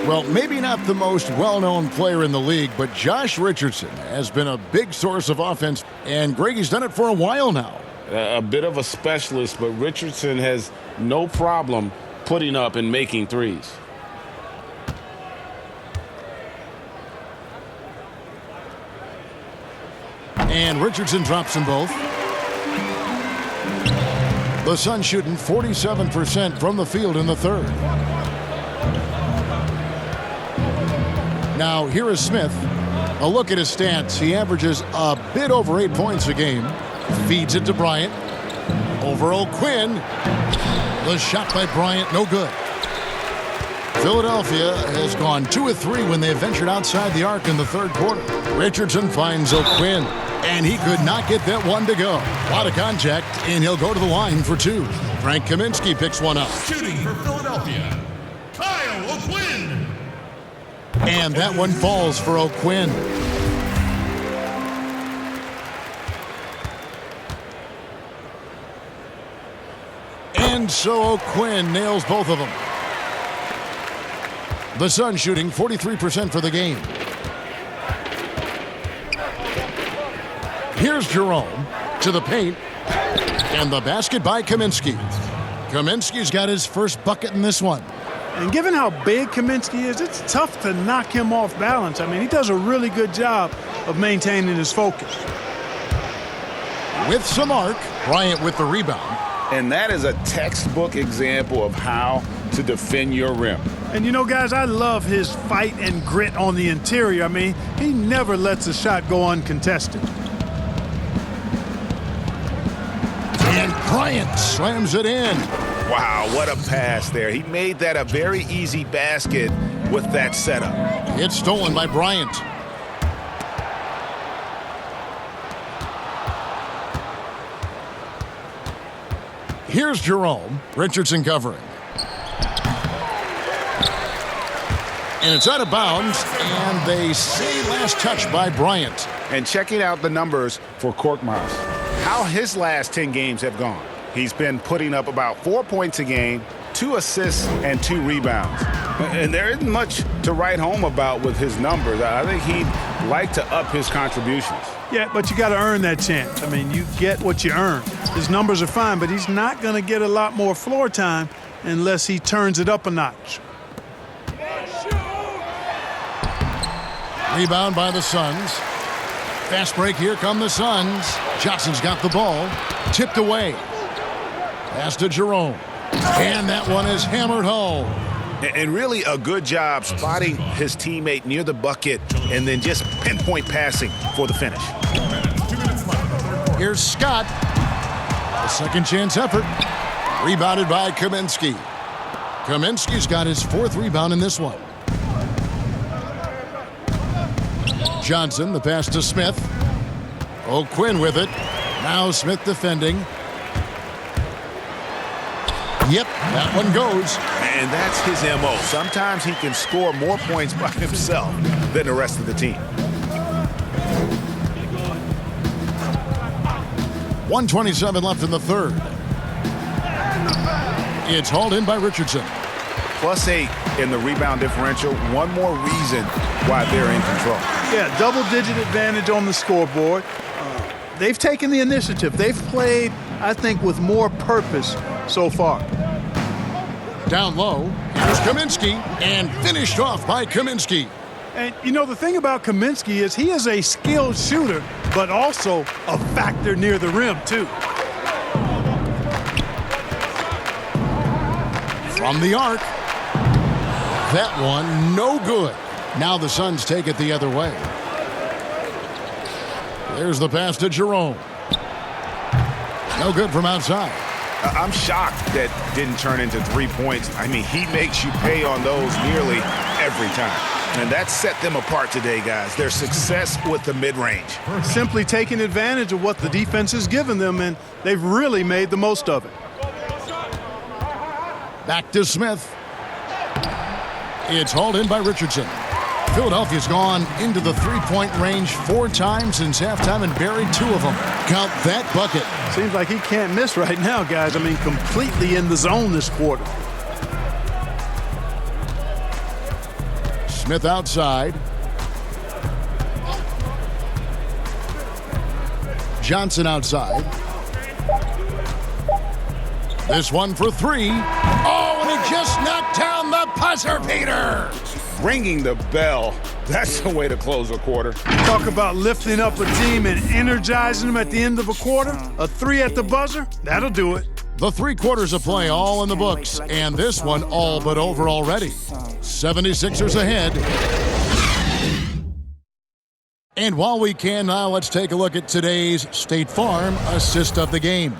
Well, maybe not the most well-known player in the league, but Josh Richardson has been a big source of offense, and Greggy's done it for a while now. A bit of a specialist, but Richardson has no problem putting up and making threes. And Richardson drops them both. The Suns shooting 47% from the field in the third. Now, here is Smith. A look at his stats. He averages a bit over 8 points a game. Feeds it to Bryant. Over O'Quinn. The shot by Bryant, no good. Philadelphia has gone 2 of 3 when they ventured outside the arc in the third quarter. Richardson finds O'Quinn, and he could not get that one to go. A lot of contact, and he'll go to the line for 2. Frank Kaminsky picks one up. Shooting for Philadelphia, Kyle O'Quinn. And that one falls for O'Quinn. And so O'Quinn nails both of them. The Suns shooting 43% for the game. Here's Jerome to the paint. And the basket by Kaminsky. Kaminsky's got his first bucket in this one. And given how big Kaminsky is, it's tough to knock him off balance. I mean, he does a really good job of maintaining his focus. with some arc. Bryant with the rebound. And that is a textbook example of how to defend your rim. And you know, guys, I love his fight and grit on the interior. I mean, he never lets a shot go uncontested. And Bryant slams it in. Wow, what a pass there. He made that a very easy basket with that setup. It's stolen by Bryant. Here's Jerome. Richardson covering. And it's out of bounds, and they say last touch by Bryant. And checking out the numbers for Korkmaz, how his last 10 games have gone. He's been putting up about 4 points a game, 2 assists, and 2 rebounds. And there isn't much to write home about with his numbers. I think he'd like to up his contributions. Yeah, but you got to earn that chance. I mean, you get what you earn. His numbers are fine, but he's not going to get a lot more floor time unless he turns it up a notch. Rebound by the Suns. Fast break, here come the Suns. Johnson's got the ball. Tipped away. Pass to Jerome. And that one is hammered home. And really a good job spotting his teammate near the bucket and then just pinpoint passing for the finish. Here's Scott. A second chance effort. Rebounded by Kaminsky. Kaminsky's got his 4th rebound in this one. Johnson, the pass to Smith. O'Quinn with it. Now Smith defending. Yep, that one goes. And that's his MO. Sometimes he can score more points by himself than the rest of the team. 1:27 left in the third. It's hauled in by Richardson. +8 in the rebound differential. One more reason why they're in control. Yeah, double-digit advantage on the scoreboard. They've taken the initiative. They've played, I think, with more purpose so far. Down low, here's Kaminsky, and finished off by Kaminsky. And, you know, the thing about Kaminsky is he is a skilled shooter, but also a factor near the rim, too. From the arc. That one, no good. Now the Suns take it the other way. There's the pass to Jerome. No good from outside. I'm shocked that didn't turn into 3 points. I mean, he makes you pay on those nearly every time. And that set them apart today, guys. Their success with the mid-range. Simply taking advantage of what the defense has given them, and they've really made the most of it. Back to Smith. It's hauled in by Richardson. Philadelphia's gone into the three-point range 4 times since halftime and buried 2 of them. Count that bucket. Seems like he can't miss right now, guys. I mean, completely in the zone this quarter. Smith outside. Johnson outside. This one for 3. Oh, and he just knocked down the buzzer beater. Ringing the bell. That's the way to close a quarter. Talk about lifting up a team and energizing them at the end of a quarter. A 3 at the buzzer, that'll do it. The 3 quarters of play all in the books, and this one all but over already. 76ers ahead. And while we can now, let's take a look at today's State Farm assist of the game.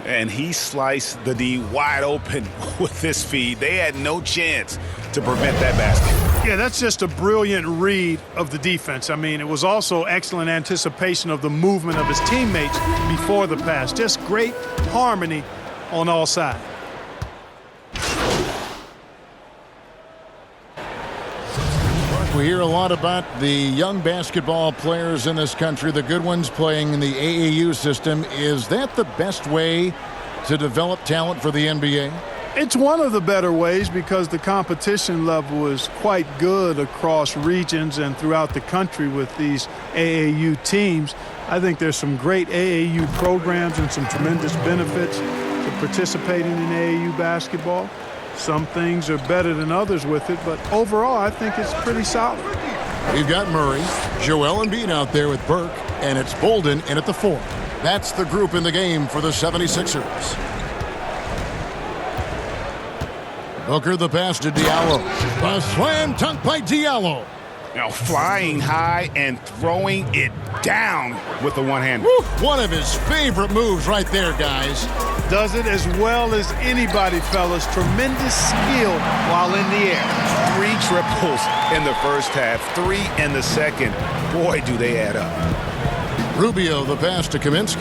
And he sliced the D wide open with this feed. They had no chance to prevent that basket. Yeah, that's just a brilliant read of the defense. I mean, it was also excellent anticipation of the movement of his teammates before the pass. Just great harmony on all sides. We hear a lot about the young basketball players in this country, the good ones playing in the AAU system. Is that the best way to develop talent for the NBA? It's one of the better ways because the competition level is quite good across regions and throughout the country with these AAU teams. I think there's some great AAU programs and some tremendous benefits to participating in AAU basketball. Some things are better than others with it, but overall I think it's pretty solid. We've got Murray, Joel Embiid out there with Burke, and it's Bolden in at the 4. That's the group in the game for the 76ers. Booker the pass to Diallo. A slam dunk by Diallo. Now flying high and throwing it down with the one-hander. One of his favorite moves right there, guys. Does it as well as anybody, fellas. Tremendous skill while in the air. 3 triples in the first half, 3 in the second. Boy, do they add up. Rubio the pass to Kaminsky.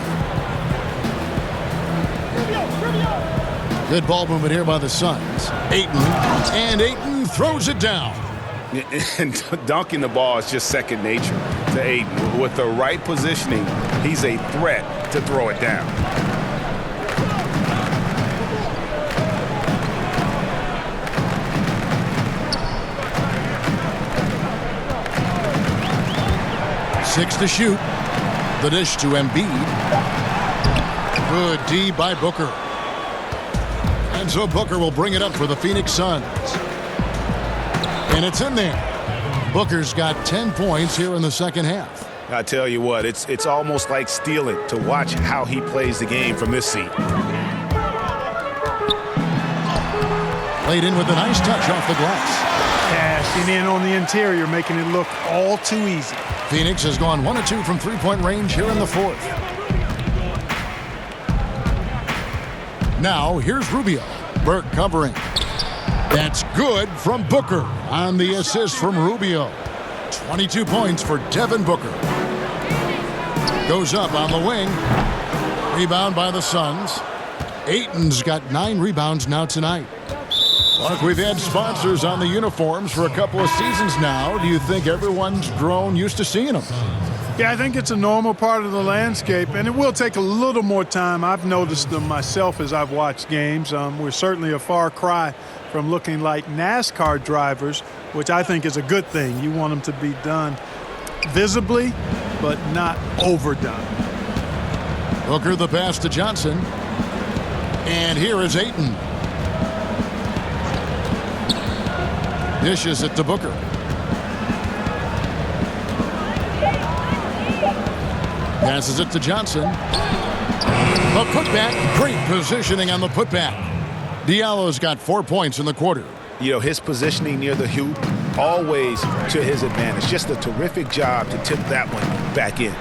Good ball movement here by the Suns. Ayton throws it down. And dunking the ball is just second nature to Ayton. With the right positioning, he's a threat to throw it down. Six to shoot. The dish to Embiid. Good D by Booker. And so Booker will bring it up for the Phoenix Suns. And it's in there. Booker's got 10 points here in the second half. I tell you what, it's almost like stealing to watch how he plays the game from this seat. Played in with a nice touch off the glass. Cashing in on the interior, making it look all too easy. Phoenix has gone 1 of 2 from three-point range here in the fourth. Now, here's Rubio. Burke covering. That's good from Booker on the assist from Rubio. 22 points for Devin Booker. Goes up on the wing. Rebound by the Suns. Ayton's got 9 rebounds now tonight. Look, we've had sponsors on the uniforms for a couple of seasons now. Do you think everyone's grown used to seeing them? Yeah, I think it's a normal part of the landscape, and it will take a little more time. I've noticed them myself as I've watched games. We're certainly a far cry from looking like NASCAR drivers, which I think is a good thing. You want them to be done visibly, but not overdone. Booker the pass to Johnson. And here is Ayton. Dishes it to Booker. Passes it to Johnson. The putback. Great positioning on the putback. Diallo's got 4 points in the quarter. You know, his positioning near the hoop, always to his advantage. Just a terrific job to tip that one back in.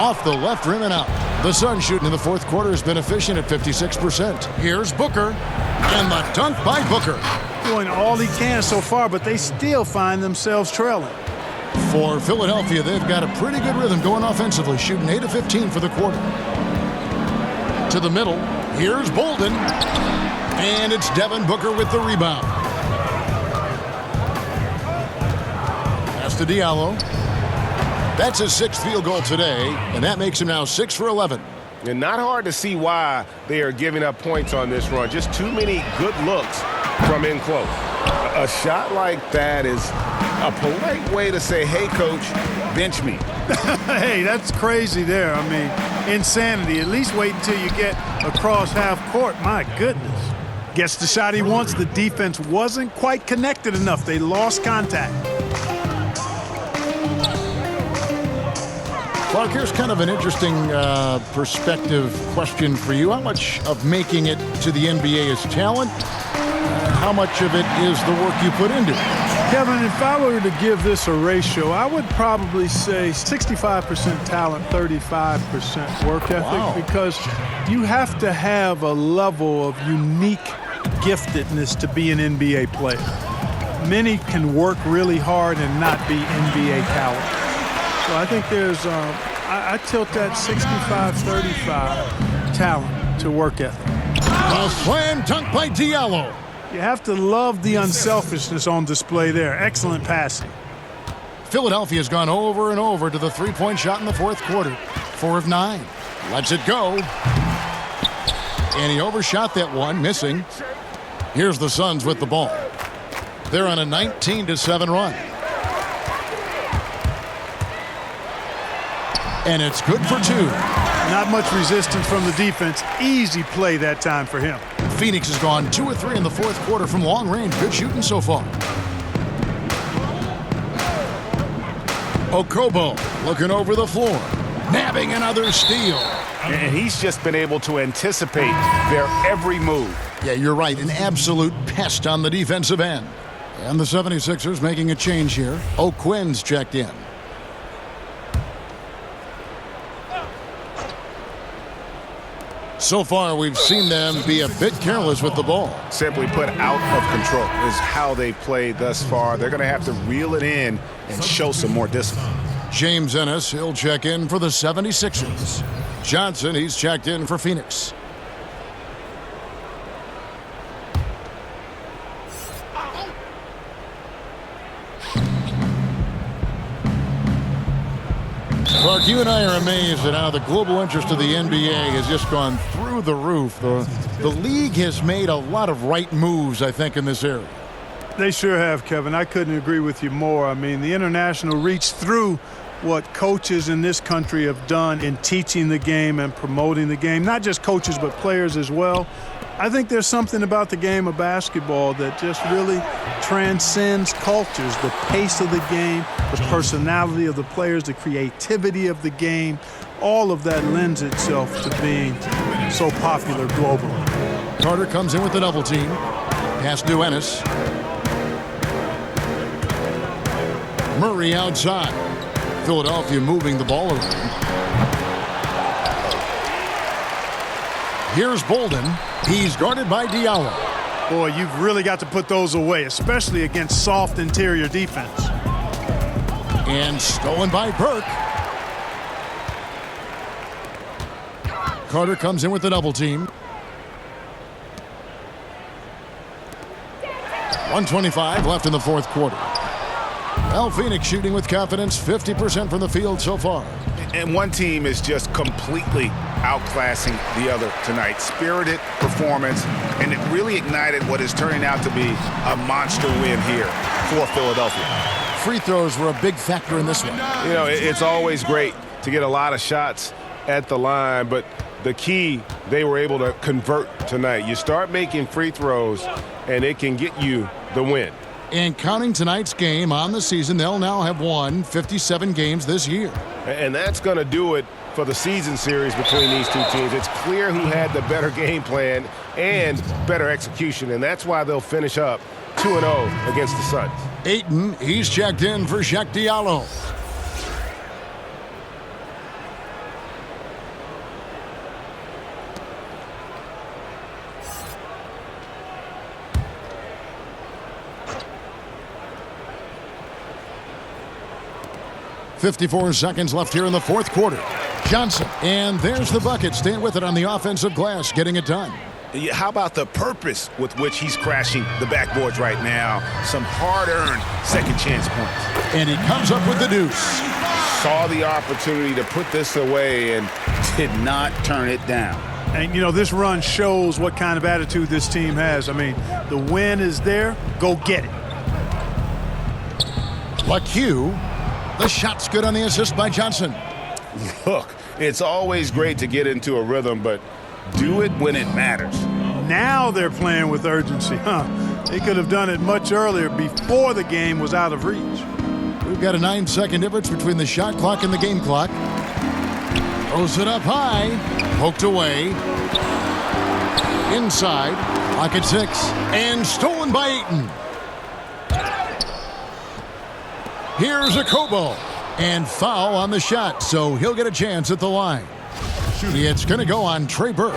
Off the left rim and out. The Suns shooting in the fourth quarter has been efficient at 56%. Here's Booker. And the dunk by Booker. Doing all he can so far, but they still find themselves trailing. For Philadelphia, they've got a pretty good rhythm going offensively, shooting 8 of 15 for the quarter. To the middle, here's Bolden. And it's Devin Booker with the rebound. Pass to Diallo. That's his 6th field goal today, and that makes him now 6 for 11. And not hard to see why they are giving up points on this run. Just too many good looks from in close. A shot like that is a polite way to say, hey, coach, bench me. Hey, that's crazy there. I mean, insanity. At least wait until you get across half court. My goodness. Gets the shot he wants. The defense wasn't quite connected enough. They lost contact. Clark, here's kind of an interesting perspective question for you. How much of making it to the NBA is talent? How much of it is the work you put into it? Kevin, if I were to give this a ratio, I would probably say 65% talent, 35% work ethic. Wow. Because you have to have a level of unique giftedness to be an NBA player. Many can work really hard and not be NBA caliber. So I think there's, I tilt that 65-35 talent to work ethic. A slam dunk by Diallo. You have to love the unselfishness on display there. Excellent passing. Philadelphia's gone over and over to the three-point shot in the fourth quarter. 4 of 9. Lets it go. And he overshot that one, missing. Here's the Suns with the ball. They're on a 19-7 run. And it's good for 2. Not much resistance from the defense. Easy play that time for him. Phoenix has gone 2 of 3 in the fourth quarter from long range. Good shooting so far. Okobo looking over the floor. nabbing another steal. And he's just been able to anticipate their every move. Yeah, you're right. An absolute pest on the defensive end. And the 76ers making a change here. O'Quinn's checked in. So far, we've seen them be a bit careless with the ball. Simply put, out of control is how they've played thus far. They're going to have to reel it in and show some more discipline. James Ennis, he'll check in for the 76ers. Johnson, he's checked in for Phoenix. Clark, you and I are amazed at how the global interest of the NBA has just gone through the roof. The league has made a lot of right moves, I think, in this area. They sure have, Kevin. I couldn't agree with you more. I mean, the international reach through what coaches in this country have done in teaching the game and promoting the game. Not just coaches, but players as well. I think there's something about the game of basketball that just really transcends cultures. The pace of the game, the personality of the players, the creativity of the game, all of that lends itself to being so popular globally. Carter comes in with the double team. Pass to Ennis. Murray outside. Philadelphia moving the ball around. Here's Bolden. He's guarded by Diallo. Boy, you've really got to put those away, especially against soft interior defense. And stolen by Burke. Carter comes in with the double team. 1:25 left in the fourth quarter. Well, Phoenix shooting with confidence, 50% from the field so far. And one team is just completely outclassing the other tonight. Spirited performance, and it really ignited what is turning out to be a monster win here for Philadelphia. Free throws were a big factor in this one. You know, it's always great to get a lot of shots at the line, but the key, they were able to convert tonight. You start making free throws, and it can get you the win. And counting tonight's game on the season, they'll now have won 57 games this year. And that's going to do it for the season series between these two teams. It's clear who had the better game plan and better execution, and that's why they'll finish up 2-0 against the Suns. Ayton, he's checked in for Shaq Diallo. .54 seconds left here in the fourth quarter. Johnson, and there's the bucket. Staying with it on the offensive glass, getting it done. How about the purpose with which he's crashing the backboards right now? Some hard-earned second chance points. And he comes up with the deuce. Saw the opportunity to put this away and did not turn it down. And, you know, this run shows what kind of attitude this team has. I mean, the win is there. Go get it. LaQ. The shot's good on the assist by Johnson. Look, it's always great to get into a rhythm, but do it when it matters. Now they're playing with urgency, huh? They could have done it much earlier before the game was out of reach. We've got a 9-second difference between the shot clock and the game clock. Throws it up high. Poked away. Inside. Clock at 6. And stolen by Ayton. Here's a Kobo. And foul on the shot, so he'll get a chance at the line. It's going to go on Trey Burke.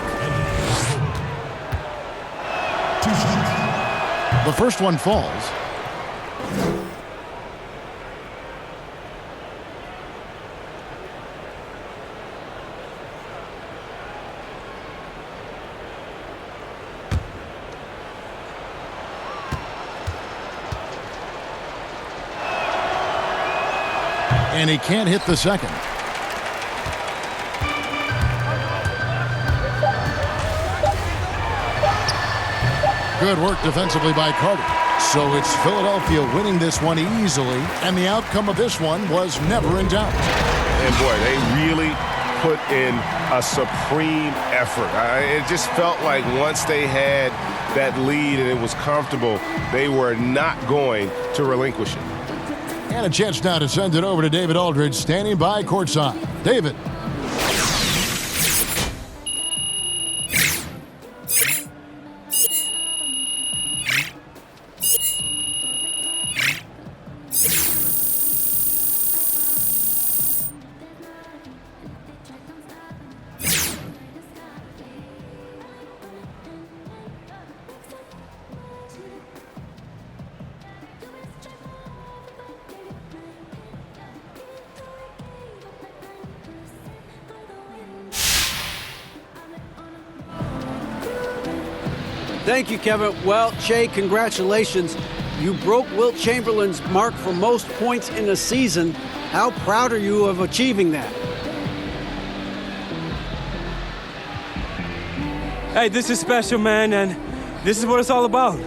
The first one falls. And he can't hit the second. Good work defensively by Carter. So it's Philadelphia winning this one easily, and the outcome of this one was never in doubt. And boy, they really put in a supreme effort. It just felt like once they had that lead and it was comfortable, they were not going to relinquish it. And a chance now to send it over to David Aldridge, standing by courtside. David. Thank you, Kevin. Well, Shea, congratulations. You broke Wilt Chamberlain's mark for most points in a season. How proud are you of achieving that? Hey, this is special, man, and this is what it's all about.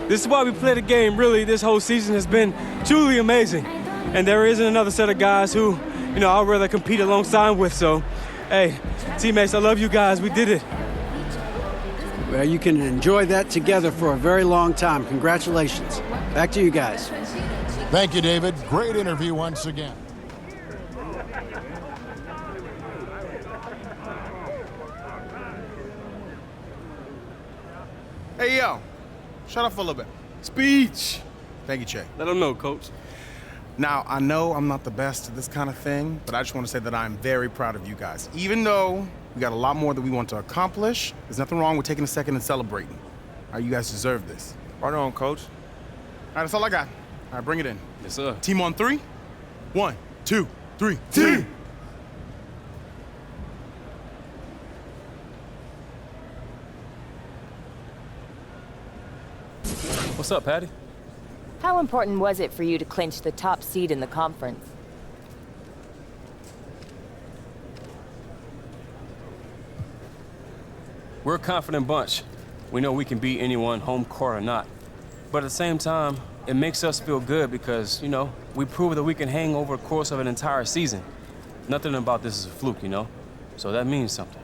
This is why we play the game, really. This whole season has been truly amazing. And there isn't another set of guys who, I'd rather compete alongside with. So, hey, teammates, I love you guys. We did it. Well, you can enjoy that together for a very long time. Congratulations. Back to you guys. Thank you, David. Great interview once again. Hey, yo, shut up for a little bit. Speech. Thank you, Che. Let them know, Coach. Now, I know I'm not the best at this kind of thing, but I just want to say that I'm very proud of you guys. Even though we got a lot more that we want to accomplish, there's nothing wrong with taking a second and celebrating. All right, you guys deserve this. Right on, Coach. All right, that's all I got. All right, bring it in. Yes, sir. Team on three. 1, 2, 3. Team! What's up, Patty? How important was it for you to clinch the top seed in the conference? We're a confident bunch. We know we can beat anyone, home court or not. But at the same time, it makes us feel good because, we prove that we can hang over the course of an entire season. Nothing about this is a fluke, So that means something.